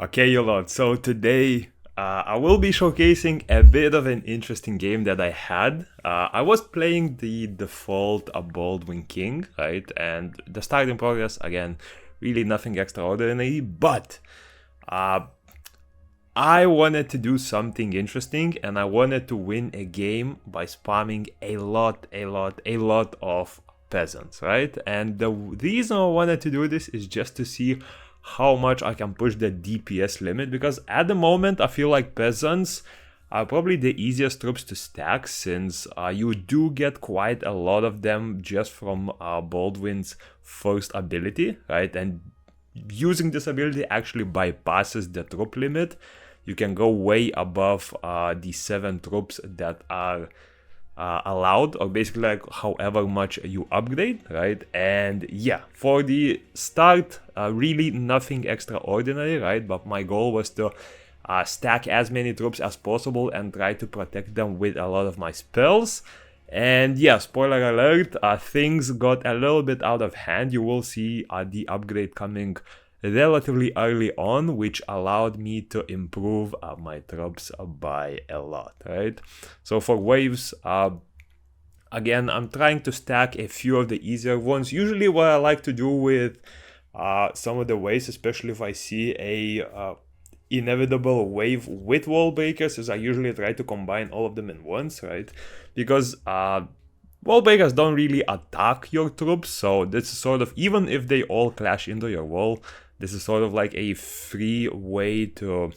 Okay, Yolot. So today I will be showcasing a bit of an interesting game that I had. I was playing the default Baldwin King, right? And the starting progress, again, really nothing extraordinary, but uh, I wanted to do something interesting and I wanted to win a game by spamming a lot of peasants, right? And the reason I wanted to do this is just to see how much I can push the DPS limit, because at the moment I feel like peasants are probably the easiest troops to stack, since you do get quite a lot of them just from Baldwin's first ability, right? And using this ability actually bypasses the troop limit. You can go way above the 7 troops that are allowed, or basically like however much you upgrade, right? And yeah, for the start, really nothing extraordinary, right? But my goal was to stack as many troops as possible and try to protect them with a lot of my spells. And yeah, spoiler alert, things got a little bit out of hand. You will see the upgrade coming relatively early on, which allowed me to improve my troops by a lot, right? So for waves, again, I'm trying to stack a few of the easier ones. Usually what I like to do with some of the waves, especially if I see a inevitable wave with wall breakers, is I usually try to combine all of them in once, right? Because wall breakers don't really attack your troops, so this is sort of, even if they all clash into your wall, this is sort of like a free way to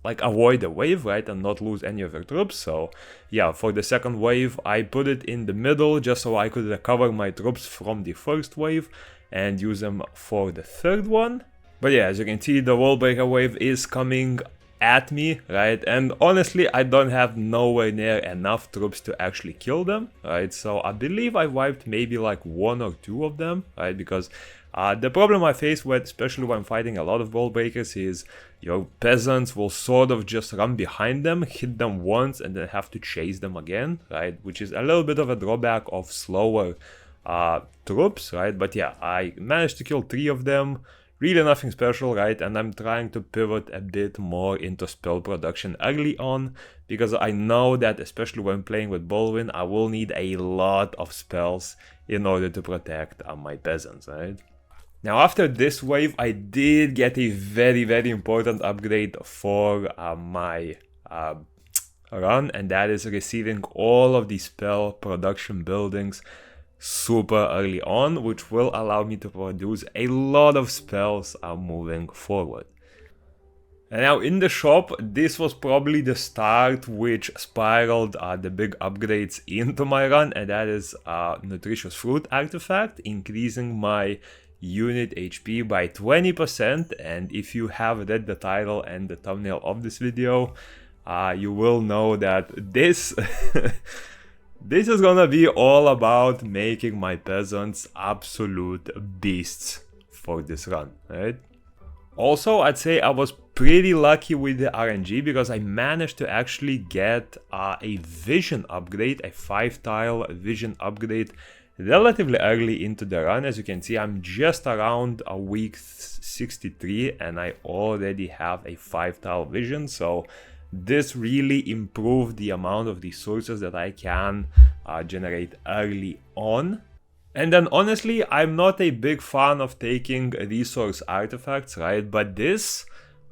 like avoid the wave, right, and not lose any of your troops. So yeah, for the second wave, I put it in the middle just so I could recover my troops from the first wave and use them for the third one. But yeah, as you can see, the wall breaker wave is coming at me, right? And honestly, I don't have nowhere near enough troops to actually kill them, right? So I believe I wiped maybe like 1 or 2 of them, right? Because the problem I face with, especially when fighting a lot of wall breakers, is your peasants will sort of just run behind them, hit them once, and then have to chase them again, right? Which is a little bit of a drawback of slower troops, right? But yeah, I managed to kill 3 of them. Really nothing special, right? And I'm trying to pivot a bit more into spell production early on, because I know that especially when playing with Baldwin, I will need a lot of spells in order to protect my peasants, right? Now after this wave, I did get a very important upgrade for my run, and that is receiving all of the spell production buildings super early on, which will allow me to produce a lot of spells moving forward. And now in the shop, this was probably the start which spiraled the big upgrades into my run, and that is Nutritious Fruit Artifact, increasing my unit HP by 20%. And if you have read the title and the thumbnail of this video, you will know that this this is gonna be all about making my peasants absolute beasts for this run, right? Also, I'd say I was pretty lucky with the RNG, because I managed to actually get a vision upgrade, a 5-tile vision upgrade, relatively early into the run. As you can see, I'm just around a week 63 and I already have a 5-tile vision, so this really improved the amount of resources that I can generate early on. And then honestly, I'm not a big fan of taking resource artifacts, right? But this,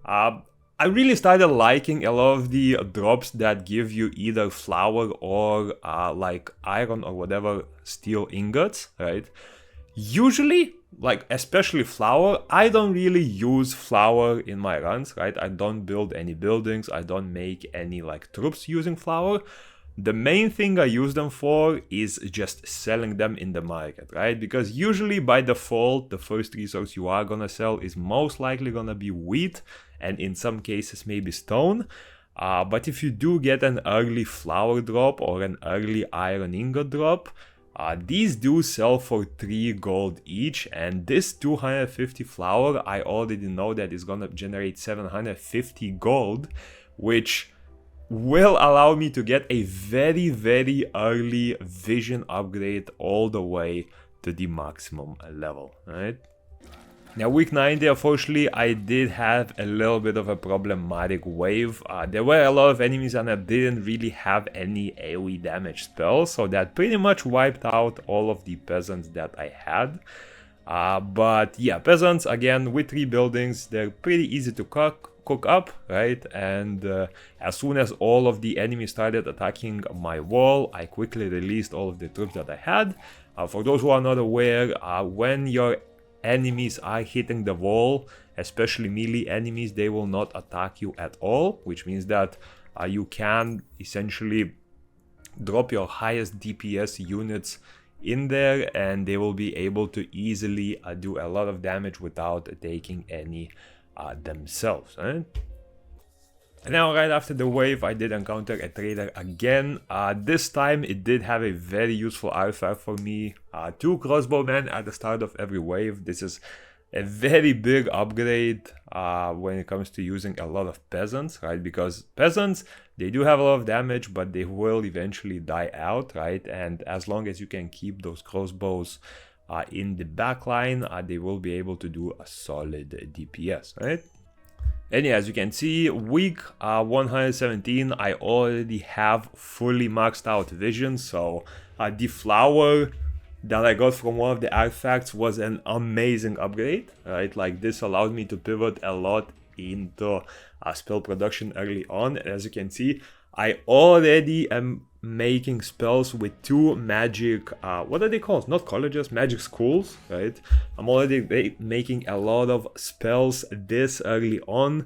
I really started liking a lot of the drops that give you either flour or like iron or whatever steel ingots, right? Usually, like especially flour, I don't really use flour in my runs, right? I don't build any buildings, I don't make any like troops using flour. The main thing I use them for is just selling them in the market, right? Because usually by default, the first resource you are gonna sell is most likely gonna be wheat, and in some cases maybe stone. But if you do get an early flour drop or an early iron ingot drop, these do sell for 3 gold each, and this 250 flour, I already know that is gonna generate 750 gold, which will allow me to get a very early vision upgrade all the way to the maximum level, right? Now week 90, unfortunately, I did have a little bit of a problematic wave. There were a lot of enemies and I didn't really have any AoE damage spells, so that pretty much wiped out all of the peasants that I had. But yeah, peasants, again, with 3 buildings, they're pretty easy to cook up, right? And as soon as all of the enemies started attacking my wall, I quickly released all of the troops that I had. For those who are not aware, when your enemies are hitting the wall, especially melee enemies, they will not attack you at all, which means that you can essentially drop your highest DPS units in there and they will be able to easily do a lot of damage without taking any themselves, right? And now right after the wave, I did encounter a trader again. This time it did have a very useful artifact for me. 2 crossbowmen at the start of every wave. This is a very big upgrade when it comes to using a lot of peasants, right? Because peasants, they do have a lot of damage, but they will eventually die out, right? And as long as you can keep those crossbows in the backline, they will be able to do a solid DPS, right? And yeah, as you can see, week 117, I already have fully maxed out vision. So the flower that I got from one of the artifacts was an amazing upgrade, right? Like this allowed me to pivot a lot into spell production early on. And as you can see, I already am making spells with 2 magic, what are they called? Not colleges, magic schools, right? I'm already making a lot of spells this early on.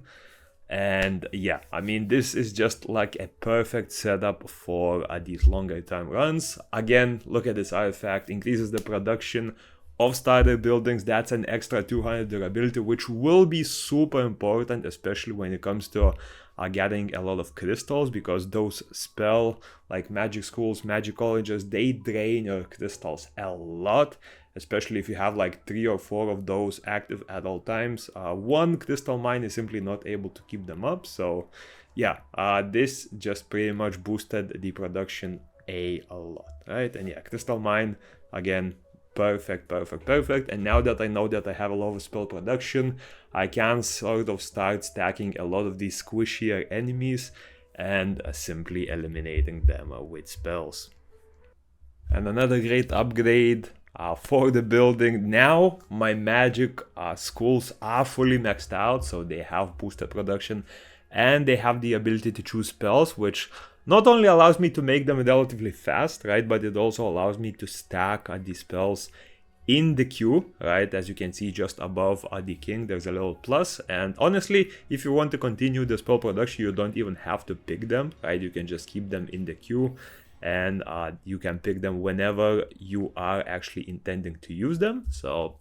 And yeah, I mean, this is just like a perfect setup for these longer time runs. Again, look at this artifact, increases the production of starter buildings. That's an extra 200 durability, which will be super important, especially when it comes to getting a lot of crystals, because those spell like magic schools, magic colleges, they drain your crystals a lot, especially if you have like 3 or 4 of those active at all times. 1 crystal mine is simply not able to keep them up. So yeah, this just pretty much boosted the production a lot, right? And yeah, crystal mine, again, perfect. And now that I know that I have a lot of spell production, I can sort of start stacking a lot of these squishier enemies and simply eliminating them with spells. And another great upgrade for the building. Now my magic schools are fully maxed out, so they have boosted production and they have the ability to choose spells, which not only allows me to make them relatively fast, right, but it also allows me to stack these spells in the queue, right? As you can see just above the king, there's a little plus. And honestly, if you want to continue the spell production, you don't even have to pick them, right? You can just keep them in the queue and you can pick them whenever you are actually intending to use them. So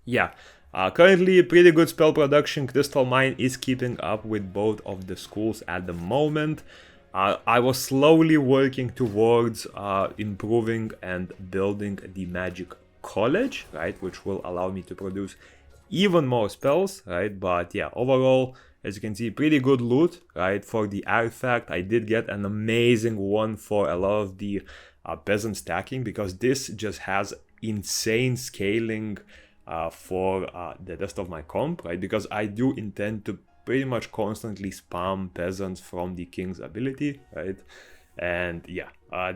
yeah, currently pretty good spell production. Crystal Mine is keeping up with both of the schools at the moment. I was slowly working towards improving and building the magic college, right, which will allow me to produce even more spells, right? But yeah, overall, as you can see, pretty good loot, right? For the artifact, I did get an amazing one for a lot of the peasant stacking, because this just has insane scaling for the rest of my comp, right? Because I do intend to pretty much constantly spam peasants from the king's ability, right? And yeah,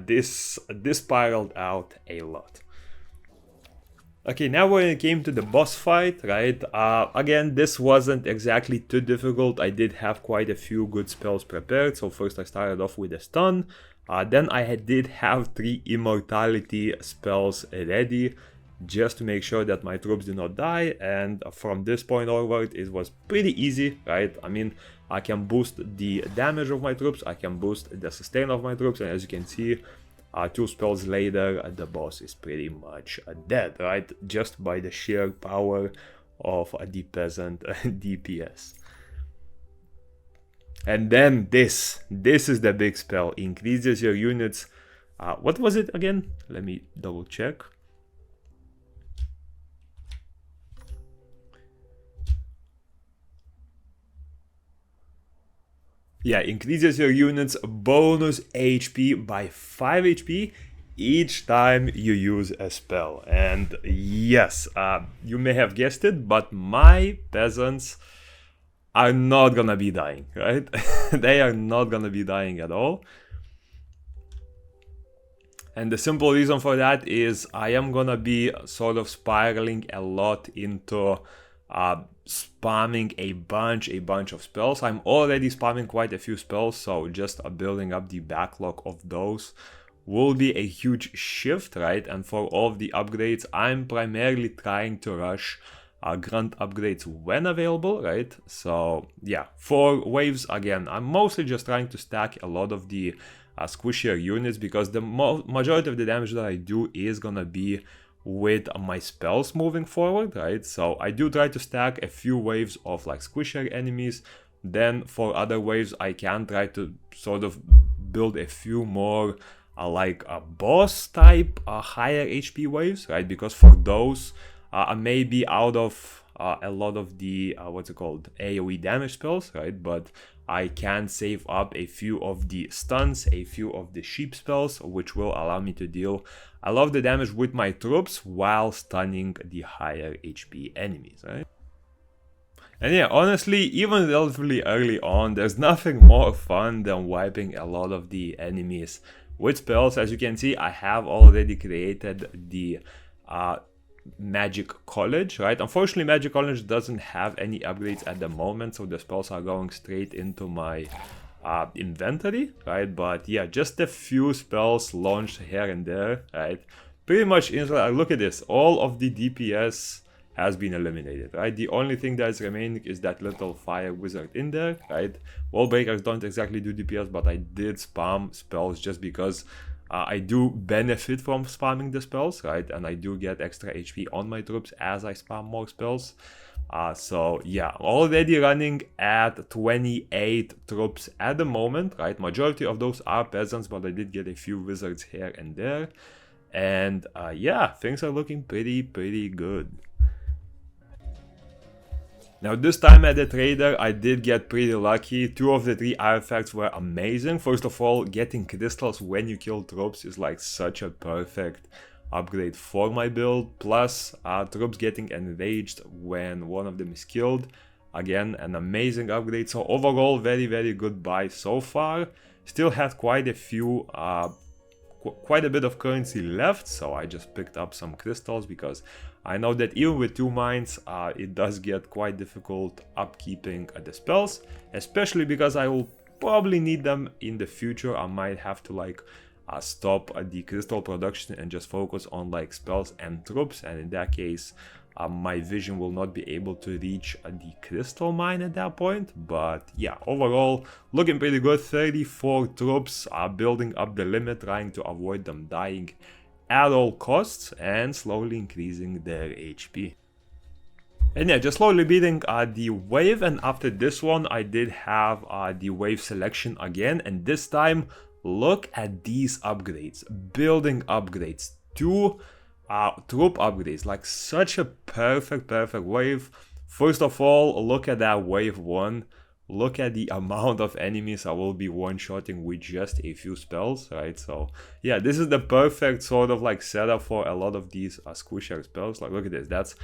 this spiraled out a lot. Okay, now when it came to the boss fight, right, again, this wasn't exactly too difficult. I did have quite a few good spells prepared. So first I started off with a stun, then I did have 3 immortality spells ready, just to make sure that my troops do not die. And from this point onward, it was pretty easy, right? I mean, I can boost the damage of my troops, I can boost the sustain of my troops, and as you can see, 2 spells later, the boss is pretty much dead, right? Just by the sheer power of the peasant DPS. And then this is the big spell, increases your units. What was it again? Let me double check. Yeah, increases your units bonus HP by 5 HP each time you use a spell. And yes, you may have guessed it, but my peasants are not gonna be dying, right? They are not gonna be dying at all. And the simple reason for that is I am gonna be sort of spiraling a lot into spamming a bunch of spells. I'm already spamming quite a few spells, so just building up the backlog of those will be a huge shift, right? And for all of the upgrades, I'm primarily trying to rush grunt upgrades when available, right? So yeah, for waves, again, I'm mostly just trying to stack a lot of the squishier units, because the majority of the damage that I do is gonna be with my spells moving forward, right? So I do try to stack a few waves of like squishier enemies. Then for other waves, I can try to sort of build a few more like a boss type higher HP waves, right? Because for those, I may be out of a lot of the what's it called, AoE damage spells, right? But I can save up a few of the stuns, a few of the sheep spells, which will allow me to deal a lot of the damage with my troops while stunning the higher HP enemies, right? And yeah, honestly, even relatively early on, there's nothing more fun than wiping a lot of the enemies with spells. As you can see, I have already created the Magic College, right? Unfortunately, Magic College doesn't have any upgrades at the moment, so the spells are going straight into my inventory, right? But yeah, just a few spells launched here and there, right? Pretty much, look at this, all of the DPS has been eliminated, right? The only thing that is remaining is that little fire wizard in there, right? Wall breakers don't exactly do DPS, but I did spam spells just because I do benefit from spamming the spells, right? And I do get extra HP on my troops as I spam more spells. So yeah, already running at 28 troops at the moment, right? Majority of those are peasants, but I did get a few wizards here and there. And yeah, things are looking pretty good. Now this time at the trader, I did get pretty lucky. 2 of the 3 artifacts were amazing. First of all, getting crystals when you kill troops is like such a perfect upgrade for my build. Plus, troops getting enraged when one of them is killed. Again, an amazing upgrade. So overall, very good buy so far. Still had quite a few quite a bit of currency left, so I just picked up some crystals because I know that even with 2 mines, it does get quite difficult upkeeping the spells, especially because I will probably need them in the future. I might have to like stop the crystal production and just focus on like spells and troops, and in that case my vision will not be able to reach the crystal mine at that point. But yeah, overall looking pretty good. 34 troops are building up the limit, trying to avoid them dying at all costs and slowly increasing their HP. And yeah, just slowly beating the wave. And after this one, I did have the wave selection again, and this time look at these upgrades, building upgrades, 2 troop upgrades, like such a perfect wave. First of all, look at that wave 1. Look at the amount of enemies I will be one-shotting with just a few spells, right? So yeah, this is the perfect sort of like setup for a lot of these squishier spells. Like look at this, that's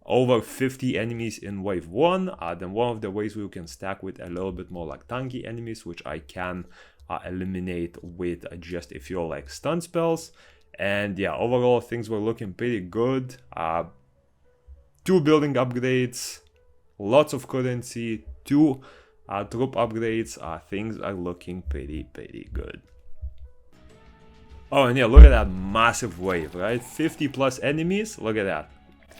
over 50 enemies in wave 1. Then one of the ways we can stack with a little bit more like tanky enemies, which I can eliminate with just a few like stun spells. And yeah, overall things were looking pretty good. 2 building upgrades, lots of currency, 2 troop upgrades. Things are looking pretty good. Oh, and yeah, look at that massive wave, right? 50 plus enemies, look at that.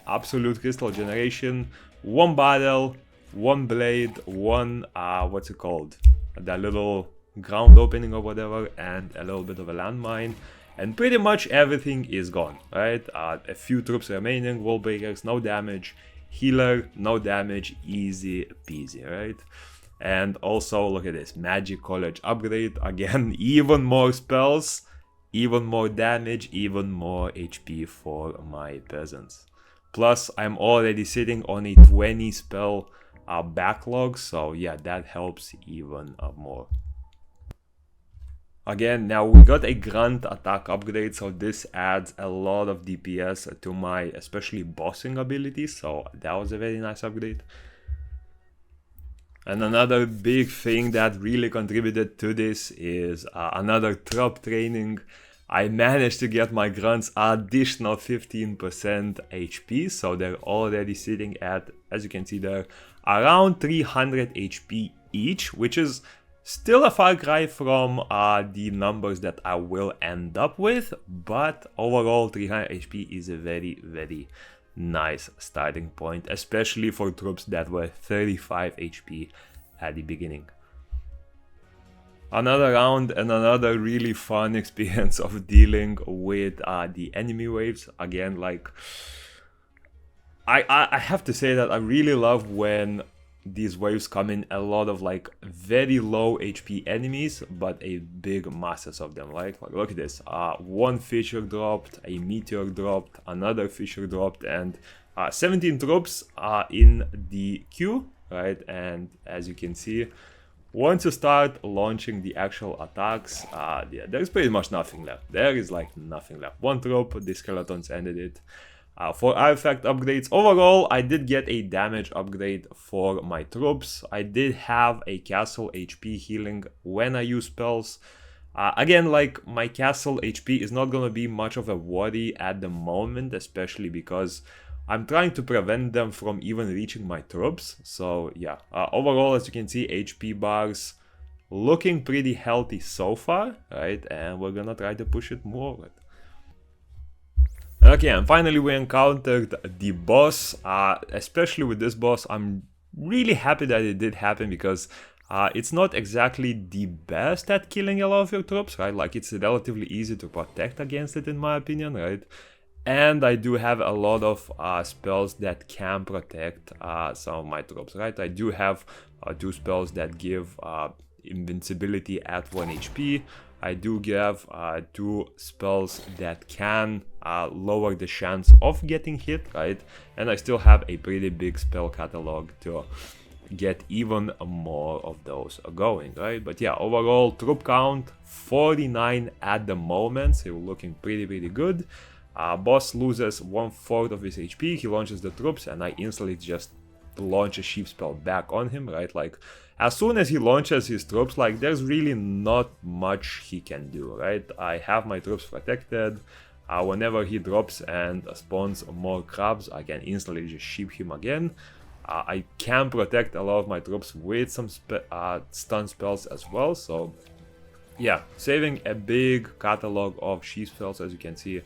Absolute crystal generation, 1 battle, 1 blade, 1 what's it called, that little ground opening or whatever, and a little bit of a landmine. And pretty much everything is gone, right? A few troops remaining, wall breakers, no damage, healer, no damage, easy peasy, right? And also look at this, Magic College upgrade, again, even more spells, even more damage, even more HP for my peasants. Plus, I'm already sitting on a 20 spell backlog, so yeah, that helps even more. Again, now we got a Grunt attack upgrade, so this adds a lot of DPS to my especially bossing abilities, so that was a very nice upgrade. And another big thing that really contributed to this is another trop training. I managed to get my grunts additional 15% HP, so they're already sitting at, as you can see there, around 300 HP each, which is still a far cry from the numbers that I will end up with, but overall 300 HP is a very, very nice starting point, especially for troops that were 35 HP at the beginning. Another round and another really fun experience of dealing with the enemy waves. Again, like, I have to say that I really love when these waves come in a lot of like very low HP enemies, but a big masses of them. Like look at this, one fissure dropped, a meteor dropped, another fissure dropped, and 17 troops in the queue, right? And as you can see, once you start launching the actual attacks, yeah, there's pretty much nothing left. There is like nothing left. One troop, the skeletons ended it. For artifact upgrades, overall, I did get a damage upgrade for my troops. I did have a castle HP healing when I use spells. Again, like, my castle HP is not gonna be much of a worry at the moment, especially because I'm trying to prevent them from even reaching my troops. So yeah, overall, as you can see, HP bars looking pretty healthy so far, right? And we're gonna try to push it more. Okay, and finally we encountered the boss. Especially with this boss, I'm really happy that it did happen, because it's not exactly the best at killing a lot of your troops, right? Like, it's relatively easy to protect against it, in my opinion, right? And I do have a lot of spells that can protect some of my troops, right? I do have 2 spells that give invincibility at 1 HP. I do have 2 spells that can lower the chance of getting hit, right? And I still have a pretty big spell catalog to get even more of those going, right? But yeah, overall troop count 49 at the moment, so looking pretty good. Boss loses 1/4 of his HP, he launches the troops, and I instantly just launch a sheep spell back on him, right? Like, as soon as he launches his troops, like, there's really not much he can do, right? I have my troops protected. Whenever he drops and spawns more crabs, I can instantly just sheep him again. I can protect a lot of my troops with some stun spells as well, so yeah, saving a big catalog of sheep spells, as you can see.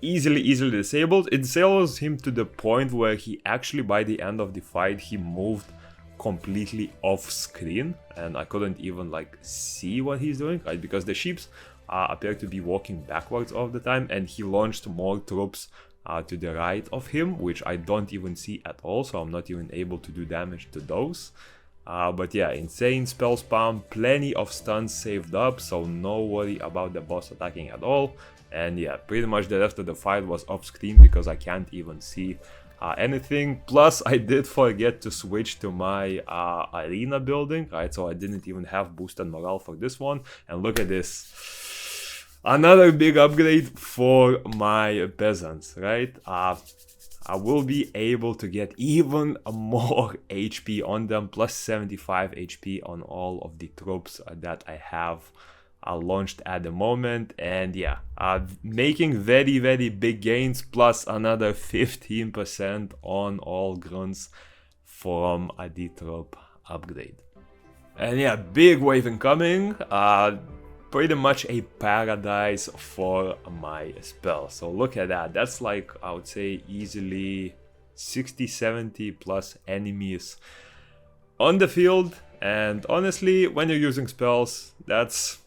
Easily disabled. It disables him to the point where he actually, by the end of the fight, he moved completely off screen, and I couldn't even like see what he's doing, right? Because the sheeps appear to be walking backwards all the time, and he launched more troops to the right of him, which I don't even see at all, so I'm not even able to do damage to those. But yeah, insane spell spam, plenty of stuns saved up, so no worry about the boss attacking at all. And yeah, pretty much the rest of the fight was off screen because I can't even see anything. Plus, I did forget to switch to my arena building, right? So I didn't even have boosted morale for this one. And look at this. Another big upgrade for my peasants, right? I will be able to get even more HP on them, plus 75 HP on all of the troops that I have launched at the moment. And yeah, making very big gains, plus another 15% on all grunts from the troop upgrade. And yeah, big wave incoming. Pretty much a paradise for my spell. So look at that. That's like, I would say, easily 60-70 plus enemies on the field. And honestly, when you're using spells, that's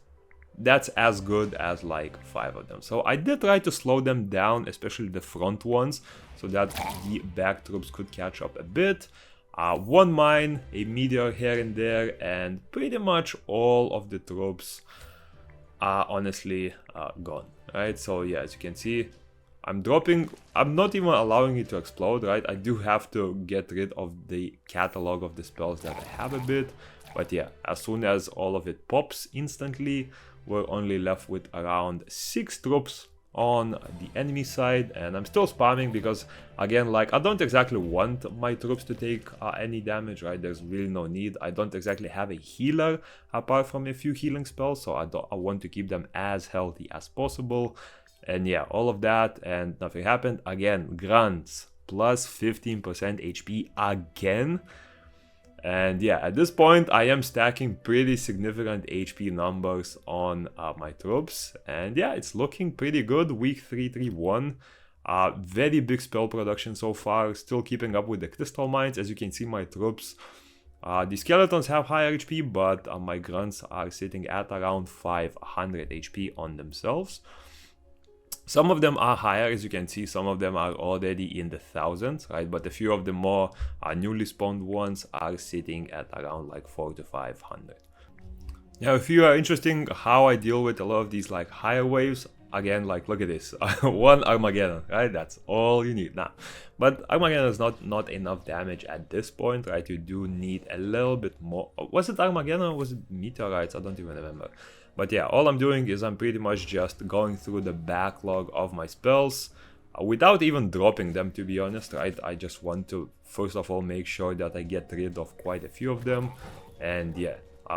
as good as like 5 of them. So I did try to slow them down, especially the front ones, so that the back troops could catch up a bit. 1 mine, a meteor here and there, and pretty much all of the troops are honestly gone, right? So yeah, as you can see, I'm not even allowing it to explode, right? I do have to get rid of the catalog of the spells that I have a bit, but yeah, as soon as all of it pops instantly, we're only left with around 6 troops on the enemy side, and I'm still spamming because, again, like, I don't exactly want my troops to take any damage, right? There's really no need. I don't exactly have a healer apart from a few healing spells, so I want to keep them as healthy as possible. And yeah, all of that, and nothing happened. Again, grunts plus 15% HP again. And yeah, at this point, I am stacking pretty significant HP numbers on my troops. And yeah, it's looking pretty good. Week 331. Very big spell production so far. Still keeping up with the crystal mines. As you can see, my troops, the skeletons have higher HP, but my grunts are sitting at around 500 HP on themselves. Some of them are higher, as you can see. Some of them are already in the thousands, right? But a few of the more newly spawned ones are sitting at around like 400 to 500. Now, if you are interested how I deal with a lot of these like higher waves, again, like, look at this. One Armageddon, right? That's all you need now. But Armageddon is not enough damage at this point, right? You do need a little bit more. Was it Armageddon or was it meteorites? I don't even remember. But yeah, all I'm doing is I'm pretty much just going through the backlog of my spells without even dropping them, to be honest, right? I just want to, first of all, make sure that I get rid of quite a few of them. And yeah,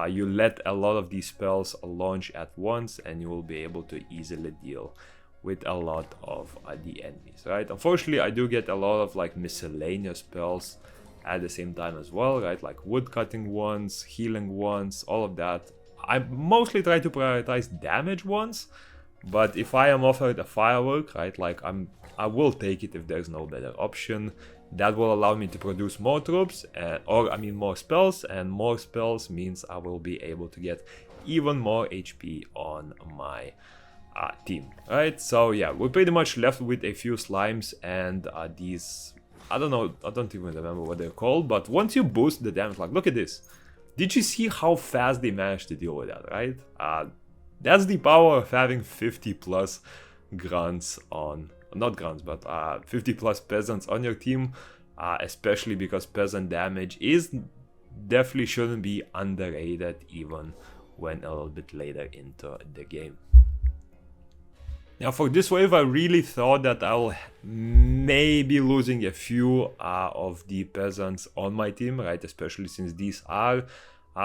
you let a lot of these spells launch at once and you will be able to easily deal with a lot of the enemies, right? Unfortunately, I do get a lot of like miscellaneous spells at the same time as well, right? Like wood cutting ones, healing ones, all of that. I mostly try to prioritize damage ones, but if I am offered a firework, right, like I will take it if there's no better option. That will allow me to produce more troops, more spells, and more spells means I will be able to get even more HP on my team, right? So yeah, we're pretty much left with a few slimes and these, I don't know, I don't even remember what they're called, but once you boost the damage, like look at this. Did you see how fast they managed to deal with that, right? That's the power of having 50 plus grunts on, not grunts, but 50 plus peasants on your team, especially because peasant damage is definitely shouldn't be underrated even when a little bit later into the game. Now for this wave, I really thought that I'll maybe losing a few of the peasants on my team, right? Especially since these are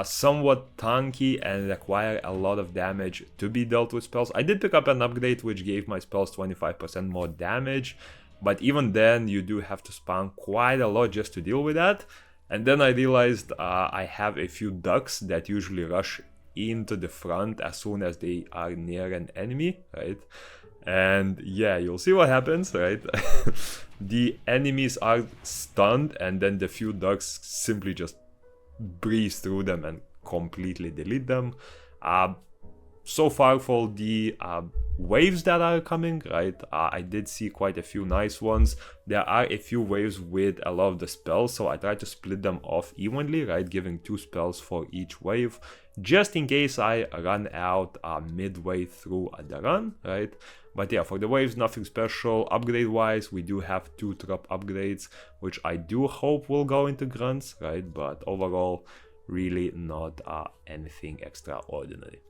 somewhat tanky and require a lot of damage to be dealt with spells. I did pick up an upgrade which gave my spells 25% more damage, but even then you do have to spam quite a lot just to deal with that. And then I realized I have a few ducks that usually rush into the front as soon as they are near an enemy, right? And yeah, you'll see what happens, right? The enemies are stunned and then the few ducks simply just breeze through them and completely delete them. So far for the waves that are coming, right? I did see quite a few nice ones. There are a few waves with a lot of the spells, so I try to split them off evenly, right? Giving 2 spells for each wave, just in case I run out midway through the run, right? But yeah, for the waves, nothing special. Upgrade-wise, we do have 2 drop upgrades, which I do hope will go into grunts, right? But overall, really not anything extraordinary.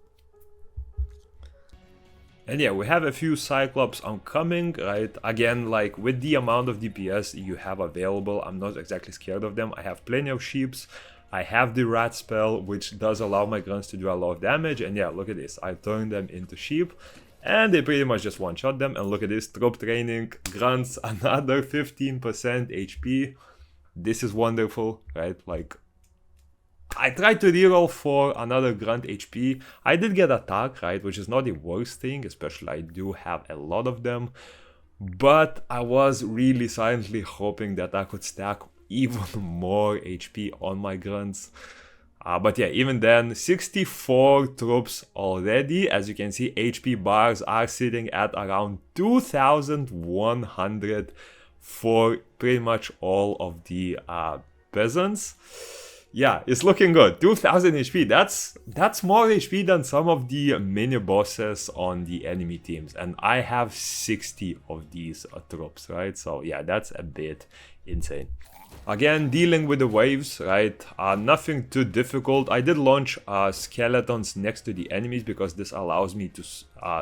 And yeah, we have a few Cyclops oncoming, right? Again, like with the amount of DPS you have available, I'm not exactly scared of them. I have plenty of sheeps. I have the rat spell, which does allow my grunts to do a lot of damage. And yeah, look at this. I turned them into sheep. And they pretty much just one-shot them. And look at this, troop training, grunts, another 15% HP. This is wonderful, right? Like, I tried to reroll for another grunt HP. I did get attack, right? Which is not the worst thing, especially I do have a lot of them. But I was really silently hoping that I could stack even more HP on my grunts. But yeah, even then, 64 troops already. As you can see, HP bars are sitting at around 2,100 for pretty much all of the peasants. Yeah, it's looking good. 2,000 HP. That's more HP than some of the mini bosses on the enemy teams. And I have 60 of these troops, right? So yeah, that's a bit insane. Again, dealing with the waves, right? Nothing too difficult. I did launch skeletons next to the enemies because this allows me to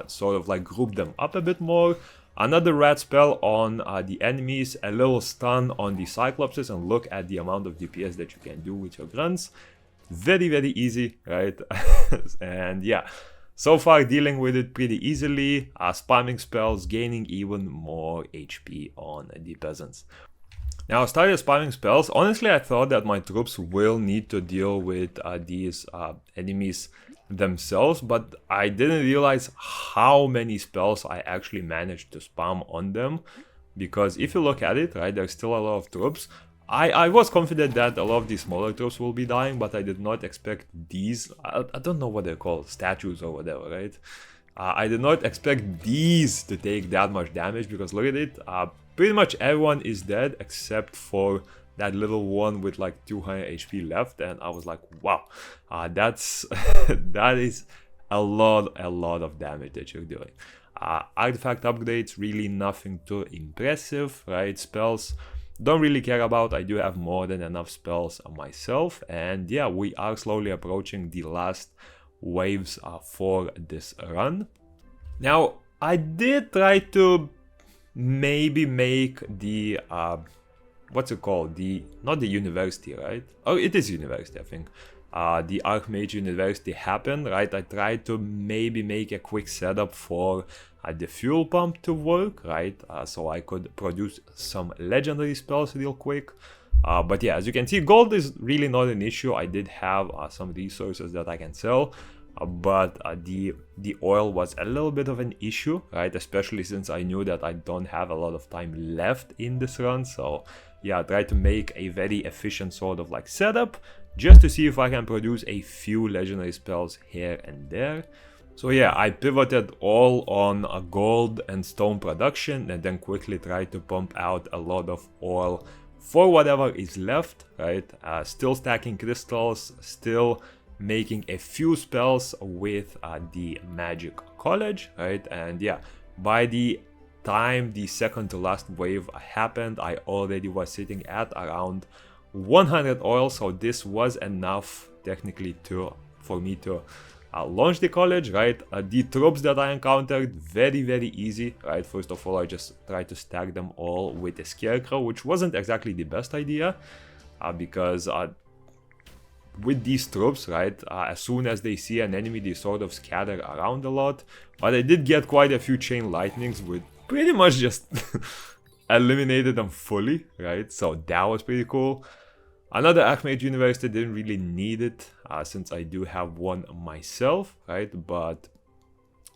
sort of like group them up a bit more. Another rat spell on the enemies, a little stun on the cyclopses, and look at the amount of DPS that you can do with your grunts. Very, very easy, right? And yeah, so far dealing with it pretty easily, spamming spells, gaining even more HP on the peasants. Now, I started spamming spells. Honestly, I thought that my troops will need to deal with these enemies themselves, but I didn't realize how many spells I actually managed to spam on them. Because if you look at it, right, there's still a lot of troops. I was confident that a lot of these smaller troops will be dying, but I did not expect these, I don't know what they're called, statues or whatever, right? I did not expect these to take that much damage, because look at it, pretty much everyone is dead except for that little one with like 200 HP left, and I was like, wow, that's that is a lot of damage that you're doing. Artifact upgrades, really nothing too impressive, right? Spells, don't really care about. I do have more than enough spells myself, and yeah, we are slowly approaching the last waves for this run. Now, I did try to maybe make the what's it called, not the university, right? Oh, it is university, I think. The Archmage University happened, right? I tried to maybe make a quick setup for the fuel pump to work, right? So I could produce some legendary spells real quick. But yeah, as you can see, gold is really not an issue. I did have some resources that I can sell. But the oil was a little bit of an issue, right? Especially since I knew that I don't have a lot of time left in this run. So yeah, I tried to make a very efficient sort of like setup just to see if I can produce a few legendary spells here and there. So yeah, I pivoted all on gold and stone production, and then quickly tried to pump out a lot of oil for whatever is left, right? Still stacking crystals, still making a few spells with the magic college, right? And yeah, by the time the second to last wave happened, I already was sitting at around 100 oil, so this was enough technically for me to launch the college, right? The troops that I encountered, very easy, right? First of all, I just tried to stack them all with a scarecrow, which wasn't exactly the best idea, because with these troops, right, as soon as they see an enemy, they sort of scatter around a lot. But I did get quite a few chain lightnings, with pretty much just eliminated them fully, right? So that was pretty cool. Another Archmage University, didn't really need it, since I do have one myself, right? But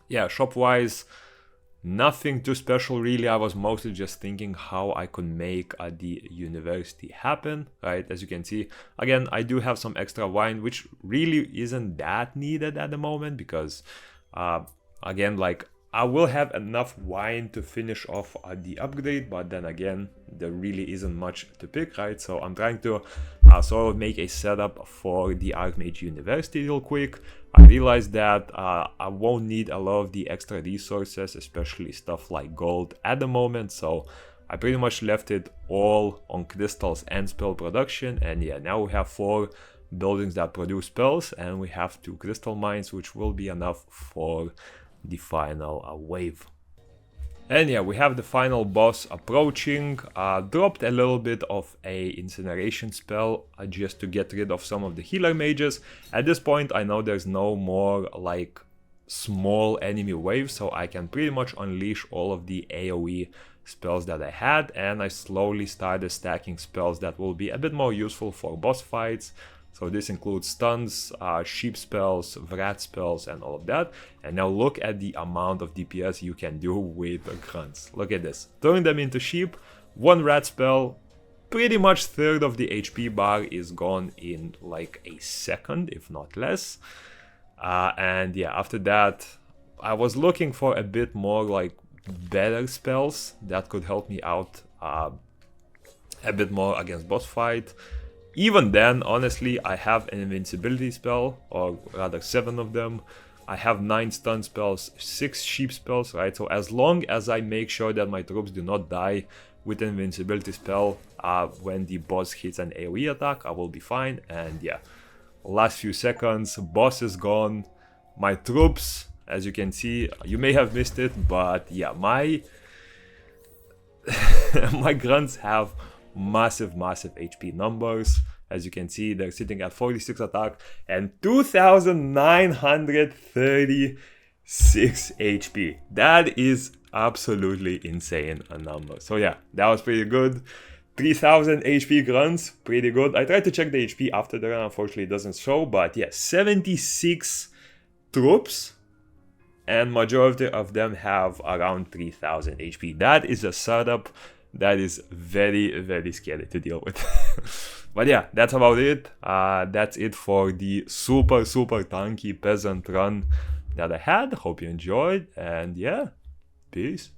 yeah, shop-wise, nothing too special really. I was mostly just thinking how I could make the university happen, right? As you can see, again, I do have some extra wine, which really isn't that needed at the moment, because again, like, I will have enough wine to finish off the upgrade, but then again, there really isn't much to pick, right? So I'm trying to sort of make a setup for the Archmage University real quick. I realized that I won't need a lot of the extra resources, especially stuff like gold at the moment, so I pretty much left it all on crystals and spell production. And yeah, now we have 4 buildings that produce spells, and we have 2 crystal mines, which will be enough for the final wave. And yeah, we have the final boss approaching. Dropped a little bit of a incineration spell just to get rid of some of the healer mages. At this point, I know there's no more like small enemy waves, so I can pretty much unleash all of the AoE spells that I had, and I slowly started stacking spells that will be a bit more useful for boss fights. So this includes stuns, sheep spells, vrat spells, and all of that. And now look at the amount of DPS you can do with grunts. Look at this. Turn them into sheep, 1 rat spell, pretty much third of the HP bar is gone in like a second, if not less. And yeah, after that, I was looking for a bit more like better spells that could help me out a bit more against boss fight. Even then, honestly, I have an invincibility spell, or rather 7 of them. I have 9 stun spells, 6 sheep spells, right? So as long as I make sure that my troops do not die with an invincibility spell, when the boss hits an AoE attack, I will be fine. And yeah, last few seconds, boss is gone. My troops, as you can see, you may have missed it, but yeah, my my grunts have massive HP numbers. As you can see, they're sitting at 46 attack and 2936 HP. That is absolutely insane a number. So yeah, that was pretty good. 3000 HP grunts, pretty good. I tried to check the HP after the run, unfortunately it doesn't show, but yeah, 76 troops, and majority of them have around 3000 HP. That is a setup that is very scary to deal with. But yeah, that's about it. That's it for the super tanky peasant run that I had. Hope you enjoyed, and yeah, peace.